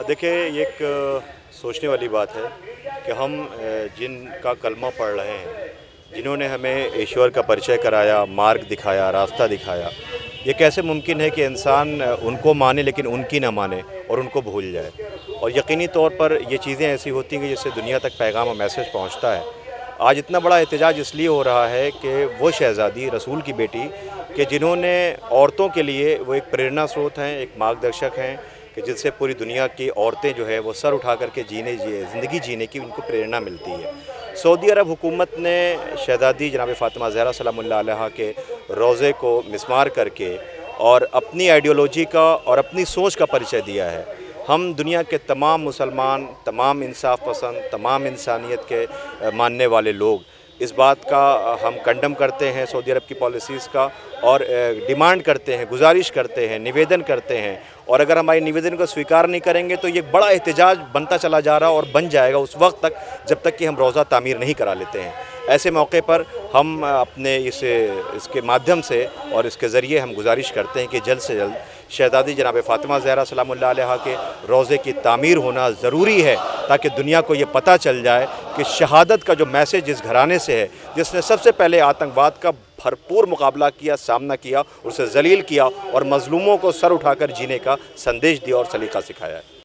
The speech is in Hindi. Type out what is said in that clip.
देखिए, ये एक सोचने वाली बात है कि हम जिनका कलमा पढ़ रहे हैं, जिन्होंने हमें ईश्वर का परिचय कराया, मार्ग दिखाया, रास्ता दिखाया, ये कैसे मुमकिन है कि इंसान उनको माने लेकिन उनकी ना माने और उनको भूल जाए। और यकीनी तौर पर ये चीज़ें ऐसी होती हैं कि जिससे दुनिया तक पैगाम और मैसेज पहुंचता है। आज इतना बड़ा एहतजाज इसलिए हो रहा है कि वो शहज़ादी रसूल की बेटी कि जिन्होंने औरतों के लिए वो एक प्रेरणा स्रोत हैं, एक मार्गदर्शक हैं कि जिनसे पूरी दुनिया की औरतें जो है वो सर उठा कर के ज़िंदगी जीने की उनको प्रेरणा मिलती है। सऊदी अरब हुकूमत ने शहज़ादी जनाब फ़ातिमा ज़हरा सलामुल्लाह अलैहा के रोज़े को मिस्मार करके और अपनी आइडियोलॉजी का और अपनी सोच का परिचय दिया है। हम दुनिया के तमाम मुसलमान, तमाम इंसाफ़ पसंद, तमाम इंसानियत के मानने वाले लोग इस बात का हम कंडम करते हैं सऊदी अरब की पॉलिसीज़ का, और डिमांड करते हैं, गुजारिश करते हैं, निवेदन करते हैं। और अगर हमारे निवेदन को स्वीकार नहीं करेंगे तो ये बड़ा एहतजाज बनता चला जा रहा और बन जाएगा उस वक्त तक जब तक कि हम रोज़ा तामीर नहीं करा लेते हैं। ऐसे मौके पर हम अपने इसके माध्यम से और इसके ज़रिए हम गुजारिश करते हैं कि जल्द से जल्द शहज़ादी जनाब फ़ातिमा ज़हरा सलामुल्लाह अलैहा के रोज़े की तामीर होना ज़रूरी है, ताकि दुनिया को ये पता चल जाए कि शहादत का जो मैसेज जिस घराने से है, जिसने सबसे पहले आतंकवाद का भरपूर मुकाबला किया, सामना किया, उसे ज़लील किया और मज़लूमों को सर उठाकर जीने का संदेश दिया और सलीक़ा सिखाया है।